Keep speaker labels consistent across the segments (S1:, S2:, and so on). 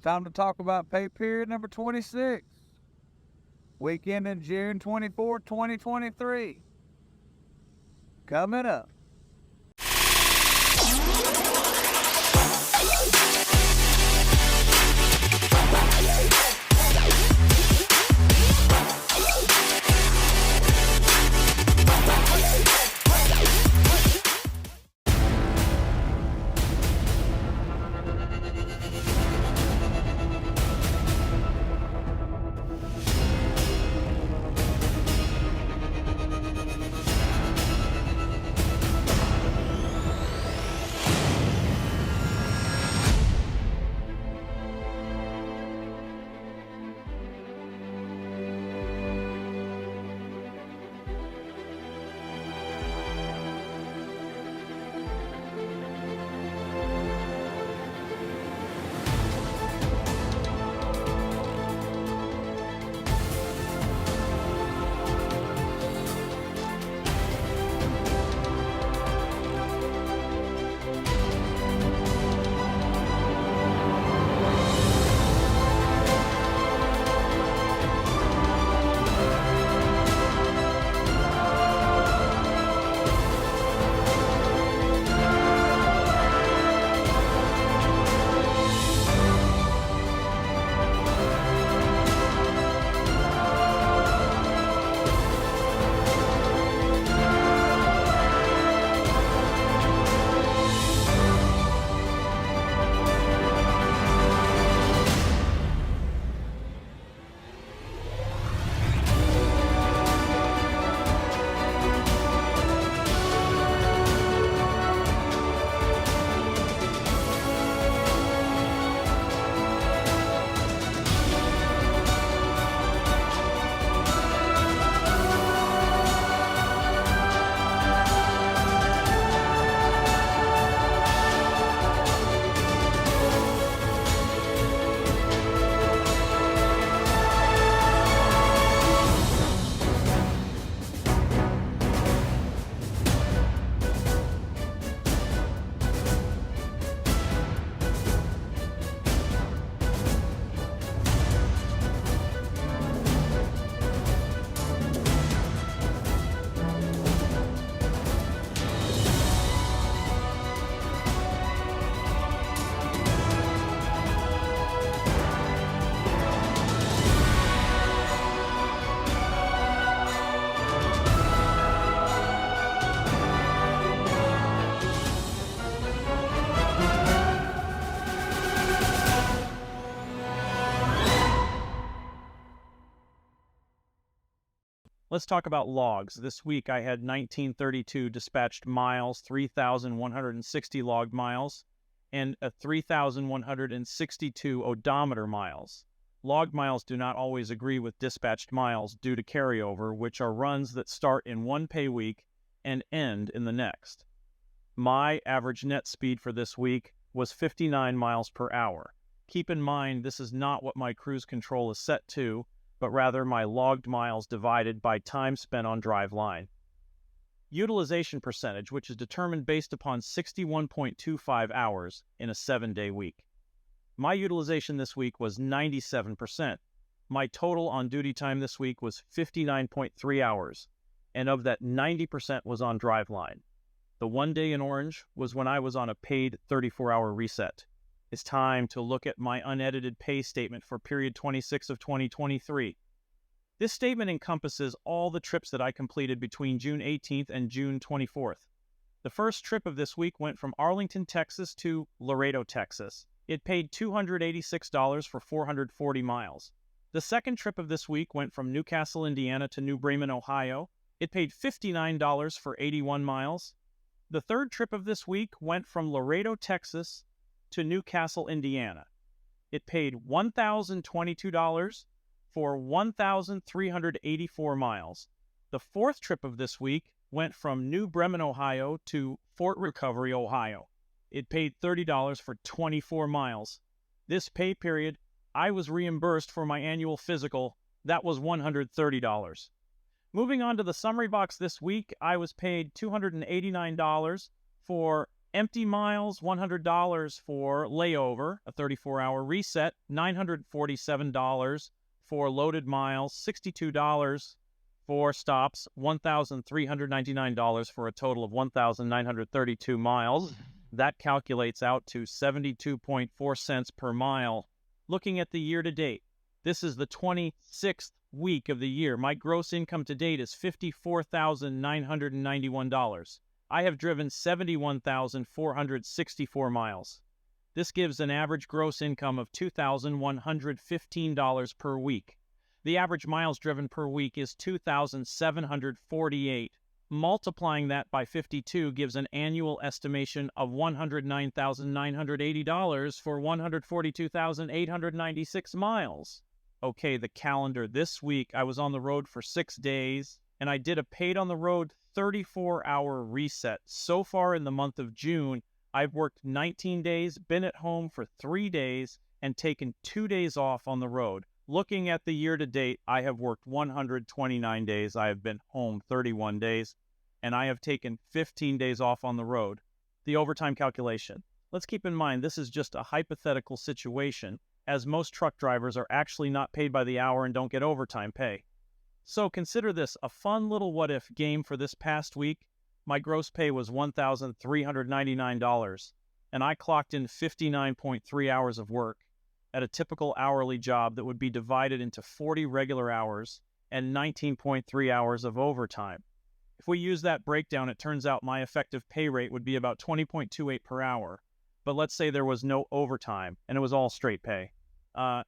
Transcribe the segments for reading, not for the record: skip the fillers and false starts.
S1: Time to talk about pay period number 26. Weekend in June 24, 2023. Coming up.
S2: Let's talk about logs. This week I had 1932 dispatched miles, 3,160 logged miles, and 3,162 odometer miles. Logged miles do not always agree with dispatched miles due to carryover, which are runs that start in one pay week and end in the next. My average net speed for this week was 59 miles per hour. Keep in mind, this is not what my cruise control is set to, but rather my logged miles divided by time spent on driveline. Utilization percentage, which is determined based upon 61.25 hours in a 7-day week. My utilization this week was 97%. My total on duty time this week was 59.3 hours, and of that 90% was on driveline. The 1 day in orange was when I was on a paid 34-hour reset. It's time to look at my unedited pay statement for period 26 of 2023. This statement encompasses all the trips that I completed between June 18th and June 24th. The first trip of this week went from Arlington, Texas to Laredo, Texas. It paid $286 for 440 miles. The second trip of this week went from Newcastle, Indiana to New Bremen, Ohio. It paid $59 for 81 miles. The third trip of this week went from Laredo, Texas to Newcastle, Indiana. It paid $1,022 for 1,384 miles. The fourth trip of this week went from New Bremen, Ohio to Fort Recovery, Ohio. It paid $30 for 24 miles. This pay period, I was reimbursed for my annual physical. That was $130. Moving on to the summary box this week, I was paid $289 for Empty miles, $100 for layover, a 34-hour reset, $947 for loaded miles, $62 for stops, $1,399 for a total of 1,932 miles. That calculates out to 72.4 cents per mile. Looking at the year-to-date, this is the 26th week of the year. My gross income to date is $54,991. I have driven 71,464 miles. This gives an average gross income of $2,115 per week. The average miles driven per week is 2,748. Multiplying that by 52 gives an annual estimation of $109,980 for 142,896 miles. Okay, the calendar. This week I was on the road for 6 days, and I did a paid on the road 34-hour reset. So far in the month of June, I've worked 19 days, been at home for 3 days, and taken 2 days off on the road. Looking at the year-to-date, I have worked 129 days. I have been home 31 days, and I have taken 15 days off on the road. The overtime calculation. Let's keep in mind this is just a hypothetical situation, as most truck drivers are actually not paid by the hour and don't get overtime pay. So consider this a fun little what-if game for this past week. My gross pay was $1,399, and I clocked in 59.3 hours of work at a typical hourly job that would be divided into 40 regular hours and 19.3 hours of overtime. If we use that breakdown, it turns out my effective pay rate would be about $20.28 per hour. But let's say there was no overtime and it was all straight pay.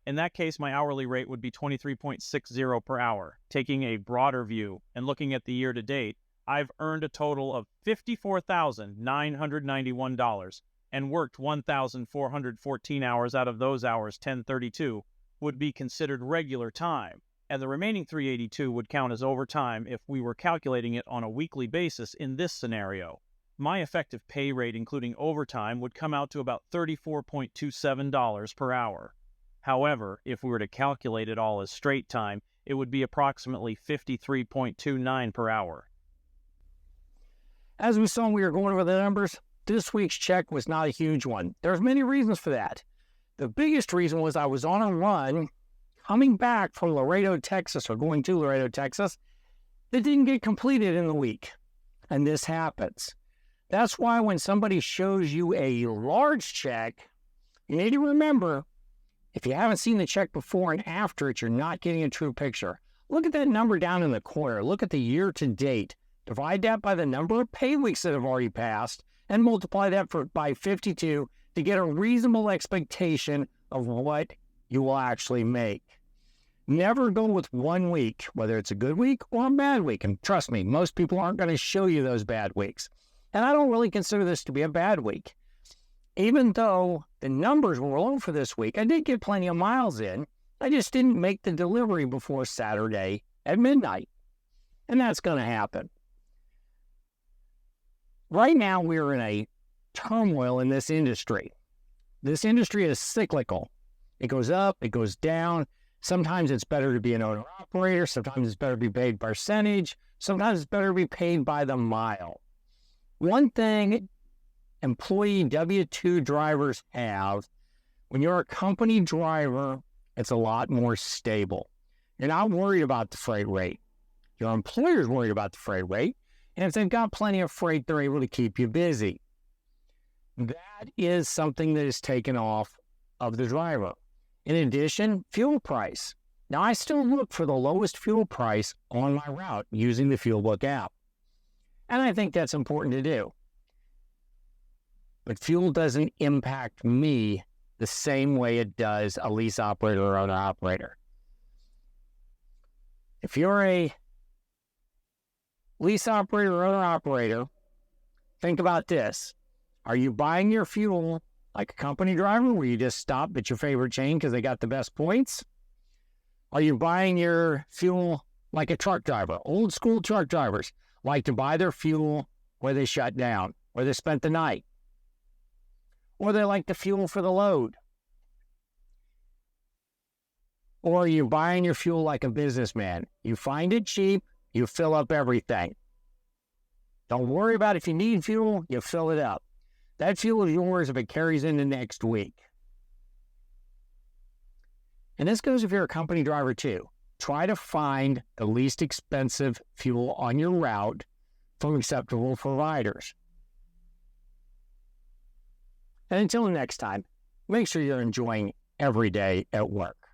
S2: In that case, my hourly rate would be $23.60 per hour. Taking a broader view and looking at the year-to-date, I've earned a total of $54,991 and worked 1,414 hours. Out of those hours, 1032 would be considered regular time, and the remaining 382 would count as overtime if we were calculating it on a weekly basis in this scenario. My effective pay rate, including overtime, would come out to about $34.27 per hour. However, if we were to calculate it all as straight time, it would be approximately $53.29 per hour.
S3: As we saw when we were going over the numbers, this week's check was not a huge one. There's many reasons for that. The biggest reason was I was on a run coming back from Laredo, Texas, or going to Laredo, Texas, that didn't get completed in the week. And this happens. That's why when somebody shows you a large check, you need to remember, if you haven't seen the check before and after it, you're not getting a true picture. Look at that number down in the corner. Look at the year-to-date. Divide that by the number of pay weeks that have already passed and multiply that by 52 to get a reasonable expectation of what you will actually make. Never go with 1 week, whether it's a good week or a bad week. And trust me, most people aren't going to show you those bad weeks. And I don't really consider this to be a bad week. Even though the numbers were low for this week, I did get plenty of miles in. I just didn't make the delivery before Saturday at midnight. And that's going to happen. Right now, we're in a turmoil in this industry. This industry is cyclical. It goes up, it goes down. Sometimes it's better to be an owner-operator. Sometimes it's better to be paid percentage. Sometimes it's better to be paid by the mile. One thing employee W-2 drivers have, when you're a company driver, it's a lot more stable. You're not worried about the freight rate. Your employer's worried about the freight rate, and if they've got plenty of freight, they're able to keep you busy. That is something that is taken off of the driver. In addition, fuel price. Now, I still look for the lowest fuel price on my route using the FuelBook app, and I think that's important to do. But fuel doesn't impact me the same way it does a lease operator or owner operator. If you're a lease operator or owner operator, think about this. Are you buying your fuel like a company driver where you just stop at your favorite chain because they got the best points? Are you buying your fuel like a truck driver? Old school truck drivers like to buy their fuel where they shut down, where they spent the night. Or they like the fuel for the load. Or are you buying your fuel like a businessman? You find it cheap, you fill up everything. Don't worry about if you need fuel, you fill it up. That fuel is yours if it carries into next week. And this goes if you're a company driver too. Try to find the least expensive fuel on your route from acceptable providers. And until next time, make sure you're enjoying every day at work.